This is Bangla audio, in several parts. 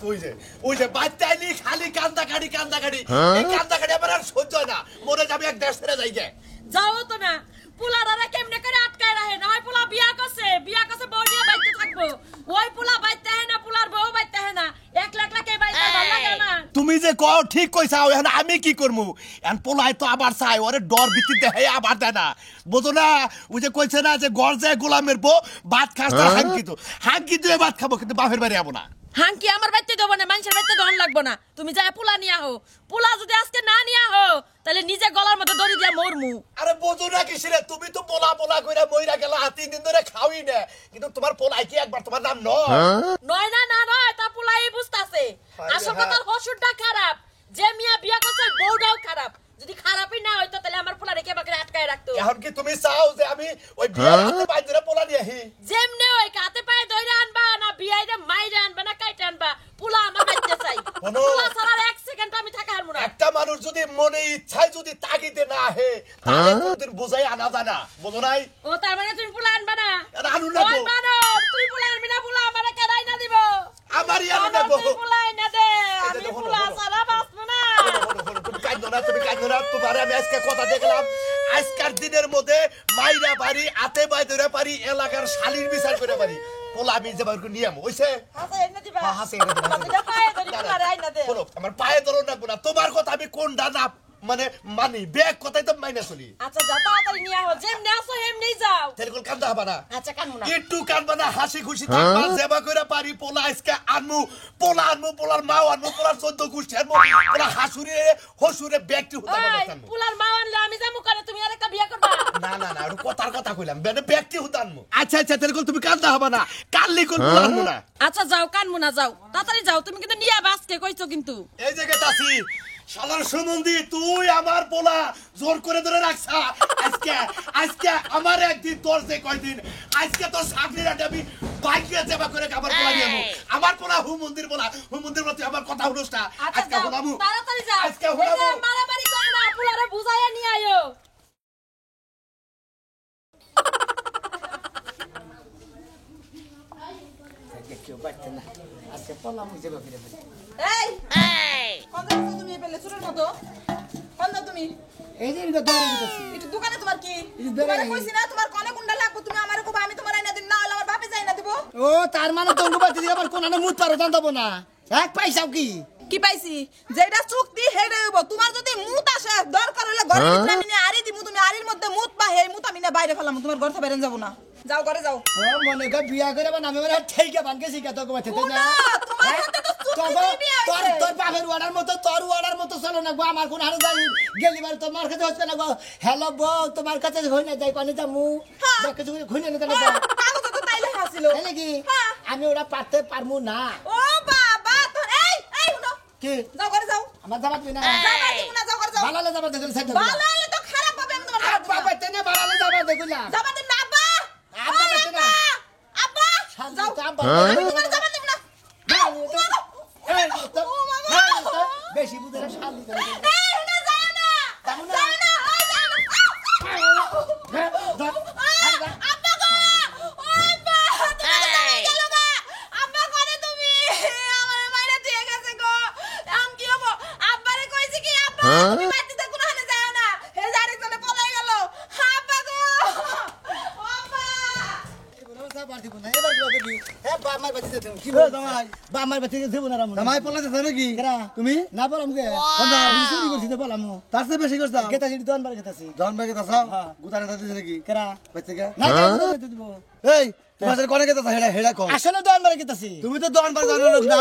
ওই যে বাচ্চাইলি খালি কান্দাকাটি এই কান্দাকাটি আমার আর সহ্য হয় না মনে যাবে এক দেশ ছেড়ে যাই গে যাও তো না পোলাডারে কেমনে করে আটকায় রাখে না হয় পোলা বিয়া করছে বউ নিয়ে বাইতে থাকবো ওই পোলা বাইতে হয় না পোলার বউ বাইতে হয় না এক লাখ লাখ বাইতে ভালো লাগে না তুমি যে কও ঠিক কইছাও এখন আমি কি করমু এখন পোলাই তো আবার চাই ওরে ডর ভিত্তি দেহে আবার দেয় না বুঝো না ওই যে কইছে না যে গর্জে গোলামের বউ ভাত খাস না হাঙ্কি দিয়ে ভাত খাবো কিন্তু বাপের বাড়ি যাবো না হাঙ্কি আমার বাইতে দেবো না মানুষের বাইতে দন লাগবো না তুমি যাই পোলা নিয়ে আহো পোলা যদি আজকে না নিয়ে আহো তাহলে নিজে গলার মধ্যে দড়ি দিয়ে মরমু আরে বুঝো না কিসিরে তুমি তো পোলা কইরা মইরা গেলা 3 দিন ধরে খাওই না কিন্তু তোমার পোলাই কি একবার তোমার নাম নয় নয় তা পোলাই বুঝতাছে আসল কথা হসুরটা খারাপ যে মিয়া বিয়া করছে বউটাও খারাপ যদি খারাপই না হইতো তাহলে আমার পোলা রেখে বাকি আটকায় রাখতো এখন কি তুমি চাও যে আমি ওই বিয়ার হাতে পাই ধরে পোলা নিয়ে আহি যেমনে ওই কাতে পায়ে ধরে আনবা না বিয়াইরে মাইরে আনবা না কাইতে আনবা পোলা আমার বাইতে চাই পোলা ছাড়া এক সেকেন্ড আমি থাকা হারমু না একটা মানুষ যদি মনে ইচ্ছায় যদি তাগিদে না আহে তাহলে কোনদিন বুঝাই আনা যায় না বুঝো নাই ও তার মানে তুমি পোলা আনবা না আনু না ওই মানো তুই পোলা আনবি না পোলা আমারে কেডাই না দিব আমারই আনু না গো পোলা না দে আমি পোলা ছাড়া বাঁচবো না তুমি কাঁদো না তোমার আমি আজকে কথা দেখলাম আজকের দিনের মধ্যে মাইরা পারি আতে বাই ধরে পারি এলাকার শালির বিচার করে পারি পোলা আমি যে বাইরে নিয়ে আমো হইছে হাসে এনে দিবা হাসে এনে দিবা পায়ে ধরি পোলা রাই না দে বলো আমার পায়ে ধরো না গুনা তোমার কথা আমি কোনটা না মানে মানি ব্যাগ কথাই তো মাইনা চলি আচ্ছা যা তাড়াতাড়ি নিয়ে আও যেমনে আসো হেমনেই যাও তেলকল কান্দা হবে না আচ্ছা কানমু না একটু কান্দবা না হাসি খুশি থাকবা যেবা কইরা পারি পোলা আজকে আনমু পোলার মাও আনমু পোলার 14 গুষ্টি আনমু পোলা হসুরে ব্যাগটি হতা করতাম পোলার মা আনলে আমি যামু করে তুমি আরেকটা বিয়া করবা না আর কথার কথা কইলাম মানে ব্যাগটি হতা আনমু আচ্ছা তেলকল তুমি কান্দা হবে না কাললি কোন পোলা আনমু না আচ্ছা যাও কানমু না যাও তাড়াতাড়ি যাও তুমি কিন্তু নিয়া বাসকে কইছো কিন্তু এই জায়গাতে আসি শালার সুমন্দি তুই আমার পোলা জোর করে ধরে রাখছা আজকে আমার একদিন তোর যে কয়দিন আজকে তোর চাকরিটা আমি বাইকে যাবা করে আমার পোলা নিয়ে আমার পোলা হুমন্দির প্রতি আমার কথা শুনোস না আজকে হলামু তাড়াতাড়ি যাও আজকে হলামু মারামারি করো না পোলারে বুঝাইয়া নিয়ে আইও কেউ পারছে না আজকে পোলা মুই যাবে ফিরে এই কোন তুমি পেলে চুরের মতো কোন তুমি এই যে এটা দৌড়ে দিতেছি এটা দোকানে তোমার কি তোমারে কইছি না তোমার কোনে কোনটা লাগবে তুমি আমারে কইবা আমি তোমার আইনা দিম না হলে আমার বাপে যাই না দিব ও তার মানে তোর বাড়ি দিয়ে আবার কোন মুত পারো জান দেব না এক পয়সাও কি পাইছি যেটা চুক্তি হেডে হইব তোমার যদি মুত আসে দরকার হলে ঘরে ভিতরে আমি আরি দিমু তুমি আরির মধ্যে মুত বা হে মুত আমি না বাইরে ফেলাম তোমার ঘর থেকে বেরন যাব না যাও ঘরে যাও ও মনে কর বিয়া করে বা নামে মানে ঠেইকা বানকে শিখা তো কইতে না তোমার সাথে তো চুক্তি বিয়া তোর বাপের ওয়ার্ডার মতো চলো না গো আমার কোন হারে যাই গেলি বার তোমার কাছে হচ্ছে না গো হ্যালো বউ তোমার কাছে হই না যাই কোনে যামু দেখ কিছু খুইনে না তাহলে কাগজ তো তাইলে হাসিল তাই নাকি আমি ওরা পারতে পারমু না ও বাবা তোর এই শুনো কি যাও ঘরে যাও আমার জামাত না যাও দিব না যাও ঘরে যাও ভালো জামাত দেখুন সাইড ভালো হলে তো খারাপ হবে আমি তোমার আব্বা বাইতে না ভালো জামাত দেখুলা যাবা দিম না আব্বা আব্বা বাইতে না আব্বা যাও আব্বা আমি তোমার যাবা দিম না বেশি বুঝে শান্তি করে এই না যাও না যাও না আব্বা গো ও আব্বা তুমি গেল গা আব্বা করে তুমি আমার মাইরা দিয়ে গেছে গো আম কি হবো আব্বারে কইছি কি আব্বা তুমি মাটিতে কোন হানে যাও না হে জারি চলে পলাই গেল আব্বা গো ও আব্বা তুমি না বললাম চুরি করছি তো বললাম তার চেয়ে বেশি করছো গেতাছি দন বার গেতাছি জন ভাই কথা চাও গুতারে দাদি নাকি কেরা বাচ্চা কে না দিব এই তোমার সাথে কোনে কথা হেডা হেডা কও আসলে দন বার গেতাছি তুমি তো দন বার জানো লোক না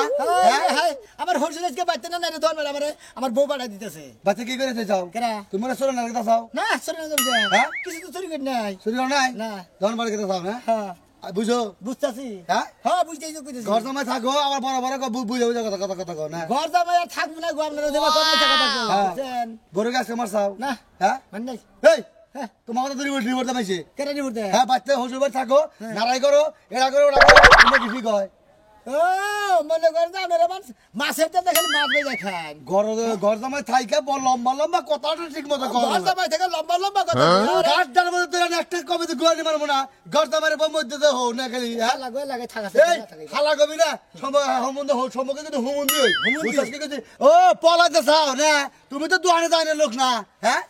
হ্যাঁ আমার হোলসেলকে বাইতে না না দন বার আমার বউ পাঠাই দিতেছে বাচ্চা কি করে চাও কেরা তুমি না সরে না কথা চাও না চুরি না হ্যাঁ? কিছু তো চুরি করি নাই চুরি করো নাই না দন বার কথা চাও না হ্যাঁ বুঝো বুঝতাছি হ্যাঁ হ্যাঁ বুঝতেই তো কইতেছি ঘর জামাই থাকো আবার বড় বড় বুঝে বুঝে কথা কথা কথা কও না ঘর জামাই আর থাকবো না গো আপনারা দেবা কথা কথা বুঝছেন গরু গাছ আমার চাও না হ্যাঁ মানে নাই এই তোমার কথা তুমি রিপোর্ট দামাইছে কেরা নিবতে হ্যাঁ বাচ্চা হুজুর বাড়ি থাকো নারাই করো এরা করো ওরা করো তোমরা কি ঠিক হয় ও মনে করেন যে আপনারা মাছের তেলে খালি মাছ বেজে খান ঘর জামাই থাইকা লম্বা লম্বা কথাটা ঠিক মতো ঘর জামাই থেকে লম্বা লম্বা কথা গাছটার মধ্যে তোরা একটা কবে তো গোয়ানি মারবো না ঘর জামাইয়ের মধ্যে তো হো না খালি হ্যাঁ লাগে লাগে থাকা এই হালা কবি না সম্বন্ধ সম্পর্কে যদি হুমুন্দি ও পলাইতে চাও না তুমি তো দুয়ানে যাওয়ার লোক না হ্যাঁ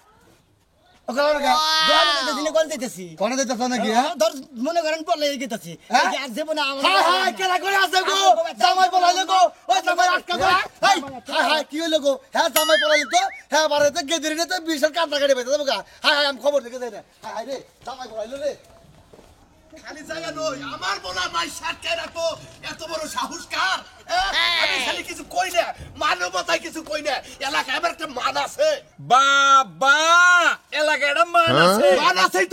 কোনে দিতেছ নাকি হ্যাঁ ধর মনে করেন পড়লে গেতেছি আর জীবনে হাই হাই কেলা করে আছে গো জামাই পলাইলে গো ও জামাই আটকা গো হাই হাই হাই কি হইলো গো হ্যাঁ জামাই পলাইলে তো হ্যাঁ বাড়িতে গেদিরিনে তো বিশাল কান্না কাটে বেঁচে যাবো গা হাই হাই আমি খবর দেখে যাই না হাই হাই রে জামাই পলাইলো রে খালি জায়গা নই আমার বলা মাই সাতকে রাখো এত বড় সাহস কার আমি খালি কিছু কই না মানবতায় কিছু কই না এলাকায় আমার একটা মান আছে বাবা এলাকাটা মান আছেই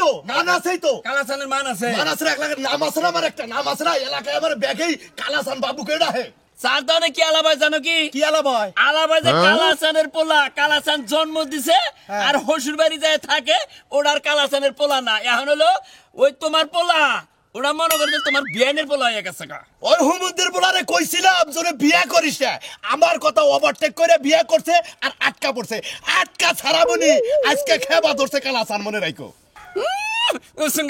তো কালাসানের মান আছে মান আছে এলাকার নাম আছে না আমার একটা নাম আছে না এলাকায় আমার ব্যাগেই কালাসান বাবুকে ডাহে চার দানে কি আলাবাই জানো কি আলাবাই আলাবাই যে কালাসানের পোলা কালাসান জন্ম দিছে আর হসুর বাড়ি যায় থাকে ওটার কালাসানের পোলা না এখন হলো ওই তোমার পোলা ওরা মনে করে যে তোমার বিয়ানের পোলা হয়ে গেছে গা ওই হুমুদ্দের বলারে কইছিলাম জোরে বিয়া করিস না আমার কথা ওভারটেক করে বিয়া করছে আর আটকা পড়ছে আটকা ছাড়াবনি আজকে খেবা ধরছে কালাসান মনে রাখো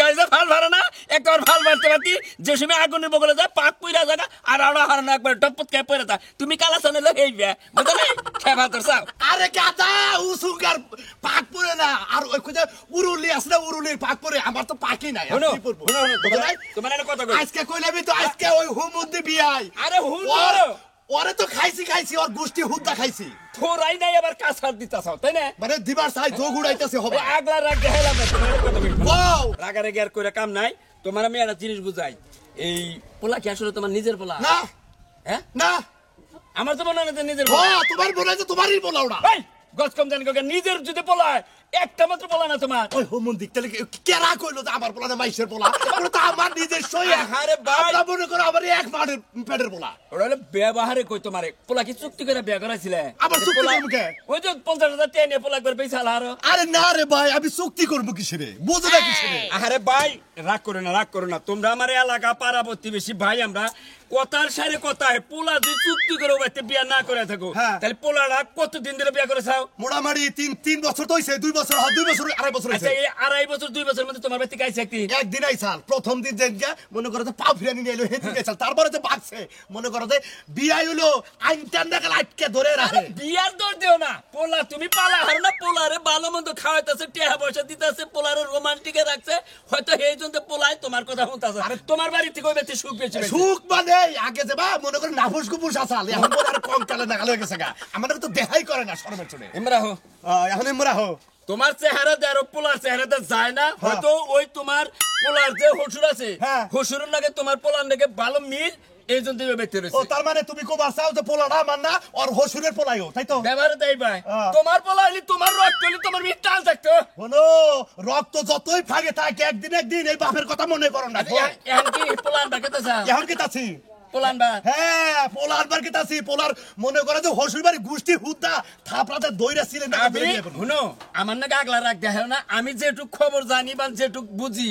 গাইছে ভাল ভাড়া না একবার ভাল মারতে পারতি যে সময় আগুনের বগলে যায় পাক পুইরা জায়গা আর আড়া হারানো একবার টপট কে পড়ে তা তুমি কালাসানে লো এই বিয়া বুঝলে খেবা তোর চাও আরে গাদা উসুঙ্গার পাক পড়ে না আর ওই কোজা উরুলি আছে না উরুলির পাক পড়ে আমার তো পাকি নাই শুনো কি করব শুনো তোমার একটা কথা কই আজকে কইলাবি তো আজকে ওই হুমুদ্দি বিয়াই আরে হুনো ওরে তো খাইছি ওর গোষ্ঠী হুদ্দা খাইছি থোরাই নাই আবার কাছার দিতা চাও তাই না মানে দিবার সাই যোগ উড়াইতেছে হবে আগলা রাগ দেখাইলাম না তোমার একটা কথা কই ওয়াও রাগারে গিয়ার কইরা কাম নাই তোমার আমি একটা জিনিস বুঝাই এই পোলা কি আসলে তোমার নিজের পোলা না হ্যাঁ না আমার তো মনে হয় না নিজের ও পোলা তোমার মনে হয় যে তোমারই বলাওড়া এই গছ কম জানি কাকা নিজের যদি পোলা একটা মাত্র পোলা না তোমার ওই হোমন দিকতে কেরা কইলো যে আমার পোলা না মাইশের পোলা ওটা তো আমার নিজের সই আরে ভাই আমরা মনে করো আমার এক মাঠের পেটের পোলা ওরা হলো ব্যবহারে কই তোমারে পোলা কি চুক্তি করে বিয়া করাইছিলে আবার চুক্তি করবো কে? ওই যে 50,000 টাকা নিয়ে পোলা একবার পয়সা হারো আরে না রে ভাই আমি চুক্তি করবো কিসেরে বুঝো না কিসেরে আরে ভাই রাগ করো না তোমরা আমার এলাকা পাড়া প্রতিবেশী ভাই আমরা কথার সারে কথায় পোলা যদি চুক্তি করে ওইতে বিয়া না করে থাকো হ্যাঁ। তাহলে পোলারা কতদিন ধরে বিয়া করে চাও মোটামুটি তিন বছর তো হইছে 2 বছর 2 বছর 2.5 বছর আচ্ছা হইছে এই 2.5 বছর 2 বছর মধ্যে তোমার বাড়িতে গাইছে একদিন একদিন আইসাল প্রথম দিন যেন মনে করো যে পা ফিরানি নিয়ে এলো হেঁটে গেছাল তারপরে যে বাগছে মনে করো যে বিয়াই হলো আইনটার নাগাল আটকে ধরে রাখে বিয়ার দর দিও না পোলা তুমি পালা হার না পোলারে ভালো মন্দ খাওয়াইতেছে টেহা পয়সা দিতেছে পোলারে রোমান্টিকে রাখছে হয়তো এই জন্য পোলায় তোমার কথা শুনতেছে আরে তোমার বাড়ি থেকে ওই ব্যক্তি সুখ পেয়েছে সুখ মানে আগে যে বা মনে করো নাফুস গুপুস আসাল এখন বলে আর কম কালে নাগাল হয়ে গেছে গা আমাদের তো দেখাই করে না শরমের চড়ে এমরা হো এখন এমরা হো তোমার চেহারা দেয় পোলার চেহারাতে যায় না হয়তো ওই তোমার পোলার যে হসুর আছে হ্যাঁ। হসুরের লাগে তোমার পোলার লাগে ভালো মিল এই জন্য তুমি ব্যক্তি ও রয়েছে তার মানে তুমি কো বাসাও যে পোলাটা আমার না আর হসুরের পোলাইও তাই তো ব্যবহারে দেয় ভাই হ্যাঁ। তোমার পোলা হইলে তোমার রক্ত হইলে তোমার মিল টাল থাকতো বলো রক্ত যতই ফাগে থাকে একদিন এই বাপের কথা মনে করো না এখন কি পোলান বাকেতে চা এখন কি তাছি পোলান বা হ্যাঁ পোলার বার কি তাছি পোলার মনে করে যে হসুর বাড়ি গোষ্ঠী হুদ্দা থাপড়াতে দইরা ছিলেন না আমি শুনো আমার নাকি আগলা রাখ দেখে না আমি যেটুক খবর জানি বা যেটুক বুঝি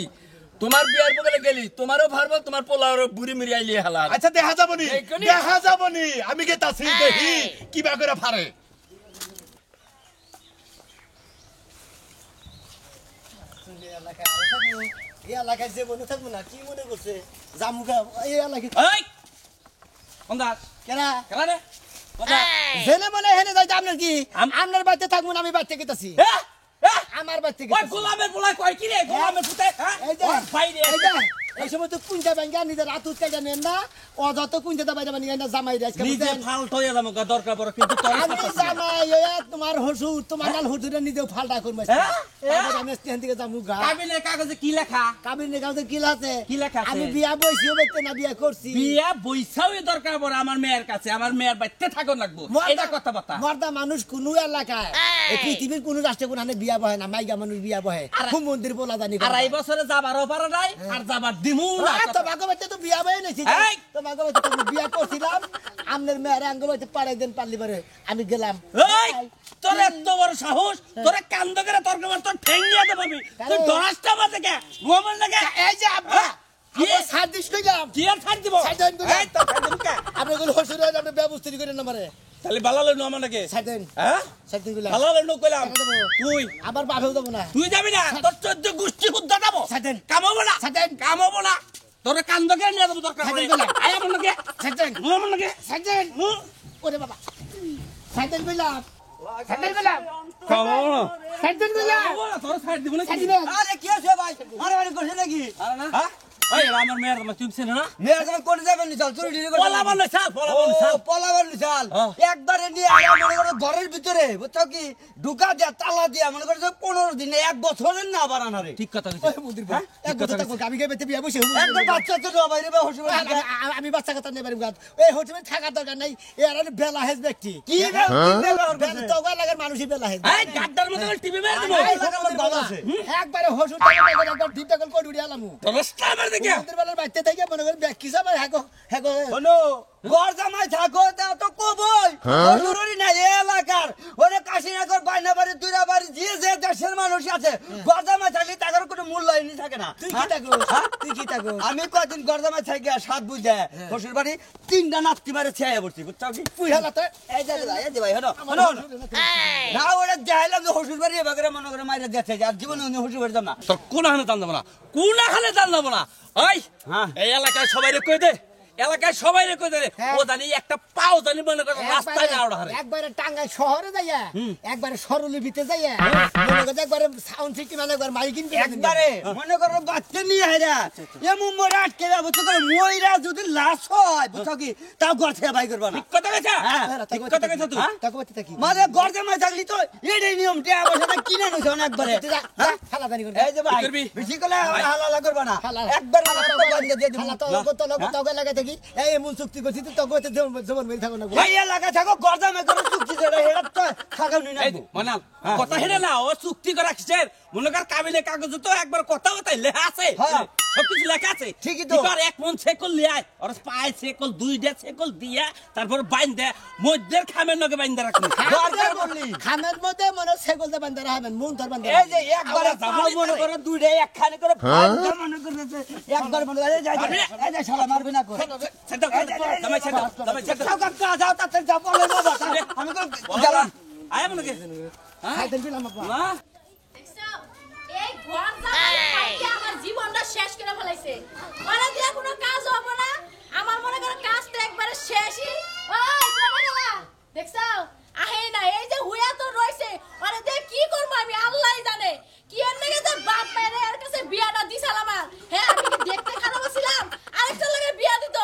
তোমার বিয়ার বগলে গেলি তোমারও ভারবো তোমার পোলারও বুড়ি মুড়ি আইলি হালা আচ্ছা দেখা যাবনি এইখানে? দেখা যাবনি আমি কে তাছি দেখি কিবা করে ফারে এই এলাকায় যে মনে থাকবো না কি মনে করছে জামুকা এই এলাকায় এই কোনদা কেনা কেলা রে কোনদা জেনে মনে হেনে যাইতে আপনার কি আম- আপনার বাড়িতে থাকবো না আমি বাড়িতে গেতেছি হ্যাঁ হ্যাঁ আমার বাড়িতে ওই গেতেছি গোলামের পোলা কয় কি রে গোলামের পুতে হ্যাঁ এই যে ওর বাইরে এই যে এই সময় তো কুঞ্জা ব্যাংকা নিজের রাত উৎকাইটা নেন না অযত কুঞ্জা বাইরে বানি না জামাই রে আজকে নিজে বুঝছেন? ফাল্ট হয়ে যাবো গা দরকার পড়ে কিন্তু তোর আমি জামাই এ তোমার হসুর তোমার নাল হুজুরে নিজেও ফালটা করবে হ্যাঁ? আমি স্টেশন থেকে যাবো গা কাবিনের কাগজে কি লেখা কাবির নেগাতে কি আছে কি লেখা আছে? আমি বিয়া বইছি বেতে না বিয়া করছি বিয়া বইসাও দরকার পড়ে আমার মেয়ের কাছে আমার মেয়ের বাড়িতে থাকো লাগবো এটা কথা বাতা মর্দা মানুষ কোন এলাকায় এই পৃথিবীর কোন রাষ্ট্রে কোন বিয়া বহে না মাইগা মানুষ বিয়া বহে খুব মন্দির বলা জানি আর এই বছরে যাবারও পারে নাই আর যাবার দিমু না তোমাকে বাচ্চা তো বিয়া বহে নেছি এই! তোমাকে বাচ্চা তো বিয়া করছিলাম আমনের মেয়ের আঙ্গ বাচ্চা পাড়াই দেন পারলি পারে আমি গেলাম এই তোর এত বড় সাহস তোরে কান্দ করে তোর কেমন তোর ঠেঙ্গিয়া দে পাবি তুই কারে? দরাসটা মাঝে কে গোমন লাগে এই যে আব্বা আমার সাত দিস কইলাম কি আর ছাড় দিব ছাড় দেন তো। এই তো ছাড় দিব কা আপনি কোন হসুর হয় আপনি ব্যবস্থা করেন না মারে তাহলে বালালে নো আমাকে ছাড় দেন হ্যাঁ ছাড় দেন কইলাম বালালে নো কইলাম তুই আমার বাপেও দেবো না তুই যাবি না তোর 14 গোষ্ঠী হুদ্দা দেব ছাড়েন। কামাবো না ছাড়েন। কামাবো না তোর কান্দকে নিয়ে দেব দরকার ছাড়েন পড়ে বললাম। আয় আমাকে ছাড় দেন আমাকে ছাড় দেন ওরে বাবা ছাড় দেন কইলাম ছাড় দেন কইলাম কামাবো না ছাড় দেন কইলাম কামাবো না তোর ছাড় দিব না ছাড় দিবেন আরে কি আছে ভাই মারামারি করছে নাকি আরে না হ্যাঁ এই আমার মেয়ের তোমার চুপছে না মেয়ে তুমি কোন যাবেন নি চল চুরি ডিরি করে পলা বলে চাল পলা বলে চাল পলাবার নি চল হ্যাঁ। একবারে নিয়ে আয়া মনে করো ঘরের ভিতরে বুঝছো কি ঢুকা দিয়া তালা দিয়া মনে করো 15 দিনে এক বছরের না বাড়ানো রে ঠিক কথা ওই কইছিস মুদির ভাই এক কথা থাকো আমি কে বেতে বিয়া বসে একবার বাচ্চা তো বাইরে বা হসে আমি বাচ্চা কথা নেই পারি গাত এই হোটেলে থাকার দরকার নাই এর আর বেলা হেজ ব্যক্তি কি বেলা তো লাগার মানুষই বেলা হেজ এই গাদ্দার মতো টিভি মেরে দেব একবারে হসুর টাকা একবার ঠিক টাকা করে উড়িয়ে আলামু তোর রাস্তা মার দেখে মুদির বেলার বাইতে থেকে মনে করে ব্যাগ কি যাবে হ্যাগো হ্যাগো শোনো ঘর জামাই থাকো তা তো কবই জরুরি না এই এলাকার ওরে কাশিনগর বাইনাবাড়ি দুরাবাড়ি যে দেশের মানুষ আছে ঘর জামাই থাকলে তাদের কোনো মূল্যায়নই থাকে না তুই কি থাকো তুই কি থাকো আমি কয়দিন ঘর জামাই থাকি আর সাত বুঝে শ্বশুর বাড়ি 3টা নাতি মারে ছেয়ে বসছি বুঝছো কি তুই হালাতে এই যে ভাই হনো না ওরা যাইলাম যে শ্বশুর বাড়ি এবারে মনে করে মাইরে যাচ্ছে আর জীবনে উনি শ্বশুর বাড়ি যাব না তোর কোন হানে টান দেব না কোন হানে টান দেব না ওই হ্যাঁ। এই এলাকায় সবাই রে কই দে এলাকায় সবাই রে কই দে ও জানি একটা পাও জানি মনে করে রাস্তায় না ওড়া হারে একবারে টাঙ্গাই শহরে যাইয়া একবারে সরলি ভিতে যাইয়া মনে করে একবারে সাউন্ড সিস্টেম মানে একবার মাইকিং একবারে মনে করো বাচ্চা নিয়ে হাইরা এমন মোরা আটকে যাবো বুঝছো করে ময়রা যদি লাশ হয় বুঝছো কি তাও ঘর থেকে বাই করবা না ঠিক কথা কইছা হ্যাঁ, ঠিক কথা কইছা তুই তাকে বলতে থাকি মানে ঘর জামাই থাকলি তো এটাই নিয়ম টিয়া পয়সাটা কিনে নিছ একবারে হালা দানি করে এই যে ভাই করবি? বেশি করে হালালা করবা না হালা একবার বান্ধে দিয়ে হালা দিবো তো তগে লাগা থাকি এই এমন চুক্তি করছি তো তগে তো জমন মেরে থাকো না ভাই এলাকা থাকো ঘর জামাই করে চুক্তি করে এটা তো থাকাও নি না এই মানাল কথা হেরে না ও চুক্তি করে রাখছেন মনে কর কাবিলে কাগজ তো একবার কথা কথাই লেখা আছে হ্যাঁ। সবকিছু লেখা আছে ঠিকই তো। এবার এক মন সেকল লিয়ায় আর পায় সেকল দুইটা সেকল দিয়া তারপর বাইন দে মধ্যের খামের নগে বাইন দে রাখুন দরকার বললি খামের মধ্যে মনে সেগল দে বান্দারা হবেন মন ধর বান্দারা এই যে একবারে পাও মনে করে দুইটা একখানে করে ভাঙা মনে করে একবার মনে করে যাই এই যে শালা মারবি না কর সেটা দমাই সেটা দমাই সেটা যাও কাকা যাও তাতে যাও বলে বাবা আমি তো গেলাম আয় মনে কে খাইতেন দিলাম আপা না দেখছো? এই ঘর জামাই খাইতে আমার জীবনটা শেষ করে ফেলাইছে। ওরা দিয়া কোনো কাজ হবে না। আমার মনে করো কাজ তো একবারে শেষই। ওই, কোথায় গেলা? দেখছো? আহে না, এই যে হুয়া তো রইছে। ওরা দিয়ে কি করবো আমি আল্লাহই জানে। কি এর লেগে যে বাপ মেরে এর কাছে বিয়াটা দিছাল আমার। হ্যাঁ, আমি কি দেখতে খারাপ ছিলাম? আরেকটার লগে বিয়া দিত।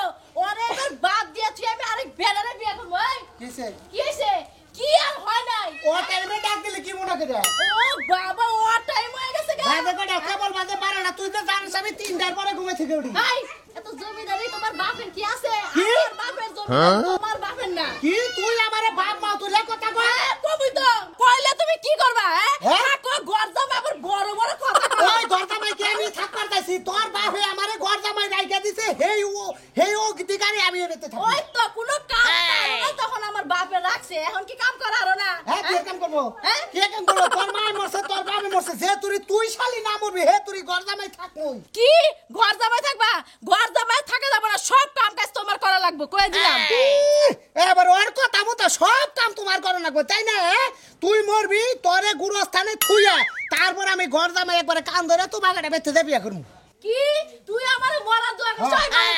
ওরে এবার বাদ দিয়া তুই আমি আরেক বেড়ারে বিয়া করবো। এই, কিসে কি হয়েছে? কি আর হয় নাই? ও টাইমে ডাক দিলে কি মনে করে ও বাবা, ও টাইম হয়ে গেছে গা। ভাই দেখো ডাক্তার বল বাজে 12টা তুই তো জানিস আমি 3টার পরে ঘুমে থেকে উঠি ভাই, এত জমিদারি তোমার বাপের কি আছে? আমার বাপের জমিদারি তোমার বাপের না। কি তুই আমারে বাপ মা তুই কথা কয় হ্যাঁ, কবি তো। কইলে তুমি কি করবা, হ্যাঁ? হ্যাঁ? থাকো, গর্দম আবার বড় বড় কথা কও। ওই গর্দামাই কে আমি থাকবার দাইছি তোর বাপে আমারে গর্দামাই রাইখা দিছে হেই ও গিদিগারে আমি এতে থাকি ওই তো কোনো কাম করো না, তখন আমার বাপে রাখছে। এখন কি কাম করা আরো না? হ্যাঁ কি কাম করবো হ্যাঁ? কি কাম করবো তোর মা মরছে তোর বাপে মরছে যে তুই শালি না মরবি হে তুই গর্দামাই থাকুই কি ঘর জামাই থাকবা? ঘর জামাই থাকা যাবে না, সব কাম কাজ তোমার করা লাগবে, কয়ে দিলাম। এবার ওর কথা মতো সব কাম তোমার করা লাগবে তাই না তুই মরবি তোরে গুরুস্থানে থুইয়া তারপর আমি ঘর জামাই একবারে কান ধরে তো বাগানে বেঁচে দেবি এখন কি তুই আমার মরা দোয়া করছ?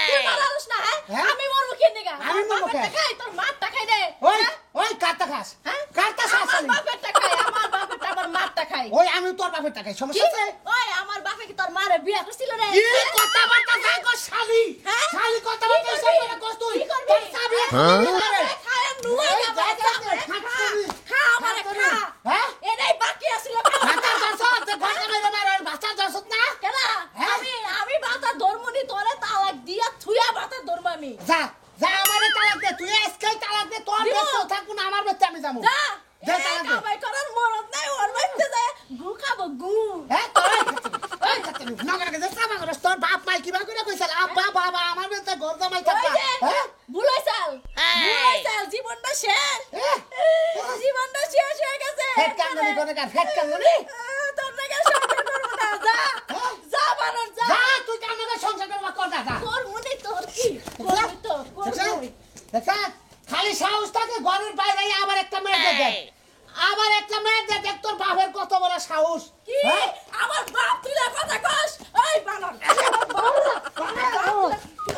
তুই মারাস না, হ্যাঁ? হ্যাঁ? আমি মরবো কি নিগা? আমি মরবো কে? খাই তোর মারটা খাই দে। ওই হ্যাঁ? ওই কাটটা খাস হ্যাঁ? কাটটা খাস আমার বাপেরটা খাই, আমার বাপেরটা আবার মারটা খাই। ওই আমি তোর বাপের টাকায় কি? সমস্যা আছে ওই আমার বাপে কি তোর মারে বিয়া করছিল রে? কি কথাবার্তা যাই গো শালি হ্যাঁ? শালি কি কথাবার্তা করবি? সব করে কষ্ট কি করবি? তোর চাবি খায় নুয়া এই যাবে, যা, যা, যাবে, খা, খা, খাবি। খা আমারে খা। হ্যাঁ? এটাই বাকি আছিল, খা। ভাতার দর্শক যে ঘরে মেরে মেরে ভাতার দর্শক না কেন? হ্যাঁ? আমি বাতার ধর্মনি তোরে তালাক দিয়া থুয়া বাতার ধর্ম আমি। যা যা আমারে তালাক দে তুই আজকে তালাক দে তোর দিব। বেঁচে থাকুন আমার বেঁচে আমি যাবো যা। যা, এই তালাক দে। কামাই করার মরদ নাই, ওর বাড়িতে যায় গু খাবো, গু। হ্যাঁ তোর ওই খাতে নগরকে যে সাবা করে তোর বাপ মাই কিবা করে কইছাল আব্বা বাবা আমার বেঁচে ঘর জামাই ওই থাকবা যে, হ্যাঁ বুলাইছাল, বুলাইছাল, জীবনটা শেষ। জীবনটা শেষ হয়ে গেছে। ফেট কাঙ্গনি করে কার ফেট কাঙ্গনি তোর নাকি আর সংসার করবো না, যা। হ্যাঁ? যা বানর, যা। যা তুই কাঙ্গনি সংসার করবা কর সাহস কি আমার বাপ তুই কথা কস এই বানর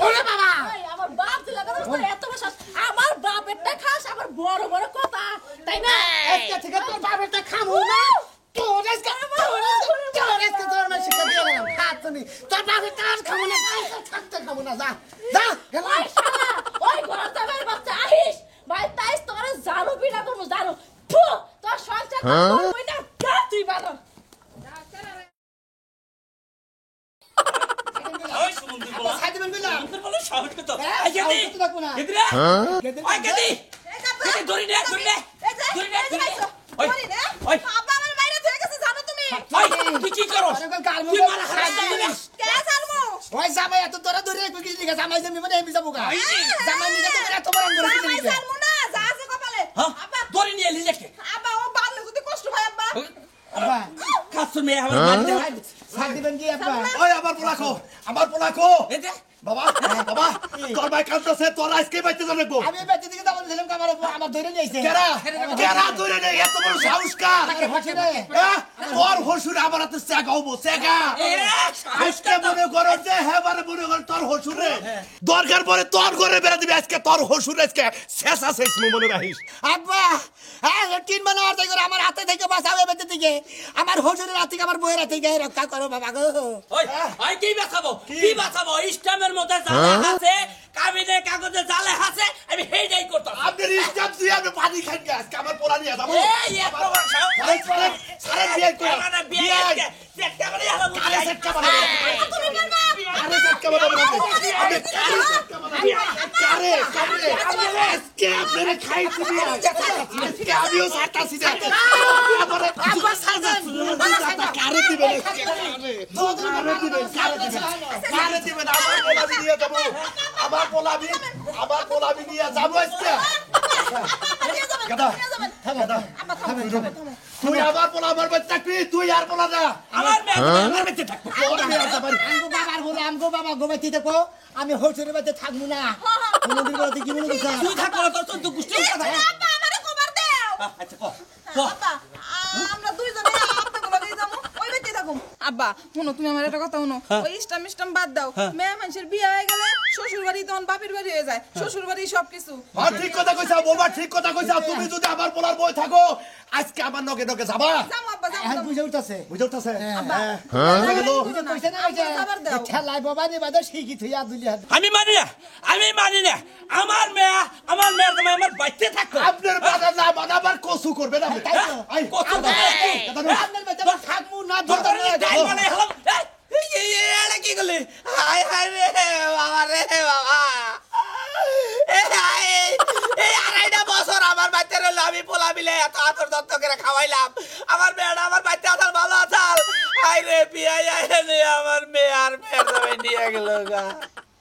ওরে বাবা এই আমার বাপ তুই কথা কস এত বছর আমার বাপেরটা খাস আমার বড় বড় কথা তাই না আজকে থেকে তোর বাপেরটা খাবো না তোর আজকে তোর না শিক্ষা দিয়ে গেলাম খাচ্ছি তোর বাপেরটা আর খাবো না থাকতে খাবো না যা যা গেলাম ওই শালা ওই ঘর যাবের বাচ্চা আহিস ভাই তাইস তোরে জারু পিটা করব জারু ফু তোর সংসার করবই না যা তুই বানর ওই সুমন্দির পোলা খাই দিবেন বললাম সুমন্দির পোলা সাহস কত হ্যাঁ, এই গেদি সাহস তো রাখবো না। গেদিরা ওই গেদি এই কাপড় গেদি ধরি নে ধরি নে ধরি নে ধরি নে ওই ধরি নে ওই বাবা আমার বাইরে থেকে গেছে জানো তুমি ওই তুই কি করস ওরকম কালমু তুই মারা খারাপ দিবি কে জানমু ওই জামাই এত তোরা ধরে রাখবি কিছু দিকে জামাই জমি মানে এমনি যাবো গা জামাই নিয়ে যেতে এত বড় করে কিছু জামাই দিকে জানমু না যা আছে কপালে হ্যাঁ আব্বা ধরি নিয়ে এলি লেখে আব্বা ও বানলে যদি কষ্ট হয় আব্বা আব্বা কাছে মেয়ে আমার মার দে সাথ দিবেন কি আব্বা ওই আমার পোলা কো এই দে বাবা বাবা তোর ভাই কাঁদতেছে তোর আজকে বাইতে যাবে গো আমি বেঁচে দিকে যাবো দিলাম আমার ধরে নিয়েছে কেরা ধরে নে এত বড় সাহস কা হচ্ছে রে তোর হসুর আমার হাতে চেগা হবো চেগা আজকে মনে করো যে হ্যাঁ বারে মনে করো তোর হসুরে দরকার পরে তোর ঘরে বেড়া দিবি আজকে তোর হসুর আজকে শেষা শেষ মনে রাখিস আব্বা হ্যাঁ 3 মাস আর থেকে আমার হাতে থেকে বাঁচাবে বেঁচে দিকে আমার হজুরের হাত থেকে আমার বইয়ের হাত থেকে রক্ষা করো বাবা গো ওই ওই কি বাঁচাবো ইস্টামের মধ্যে জালে আছে কাবিনে কাগজে জালে আছে আমি হেইটাই করতাম আপনার ইস্টাম তুই আমি পানি খাই না আজকে আমার পোলা নিয়ে যাবো এই এত বড় সাহস সারা বিয়ে করে মানে বিয়ে আজকে চেকটা করে হলো কালে সেটকা বানাবো আরে সেটকা বানাবো আমি কারে আজকে আপনারে খাইছি দিয়ে আজকে আমিও সাতাছি যা আমারে আব্বা সাজান কারে দিবেন আজকে কারে দিবেন আমার পোলাবি নিয়ে যাবো আমার পোলাবি নিয়ে যাবো আজকে গাদা গাদা তুই আমার পোলা আমার বাচ্চা চাকরি তুই আর পোলা না আমার মেয়ে বেঁচে থাকবো আমগো বাবা গোবাইতে দেখো আমি হজুরের বাড়িতে থাকবো না নদীর বাড়িতে কি মনে করছ তুই থাকবো না তোর তো গুষ্টি কথা আব্বা আমারে খবর দাও আচ্ছা কো আব্বা আমরা দুইজনে আপনাকে বাড়ি যাবো ওই বেঁচে থাকুম আব্বা শুনো তুমি আমার একটা কথা শুনো ওই ইস্টাম বাদ দাও মেয়ে মানুষের বিয়ে হয়ে গেলে শ্বশুর বাড়ি তখন বাপের বাড়ি হয়ে যায় শ্বশুর বাড়ি সবকিছু আর ঠিক কথা কইছা বৌমা ঠিক কথা কইছা তুমি যদি আমার পোলার বই থাকো আজকে আমার নগে নগে যাবা যাও আব্বা যাও এখন বুঝে উঠতেছে বুঝতেছে ঠেলাই বাবা নি বাদে শিখি থুই আদুলি হাত আমি মানি না আমার মেয়ের তুমি আমার বাইতে থাকো আপনার বাবা না বানাবার কসু করবে না তাই তো। আই কত আপনার বাড়িতে আমার থাকবো না ধরতে তাই মানে হলাম এই এটা কি করলি হায় হায় রে বাবা এই 2.5 বছর আমার বাচ্চা রইল আমি পোলা মিলে এত আদর যত্ন করে খাওয়াইলাম আমার মেয়েটা আমার বাচ্চা আসার ভালো আসাল হায় রে পিয়াই আমার মেয়ে আর মেয়ের নিয়ে গেল গা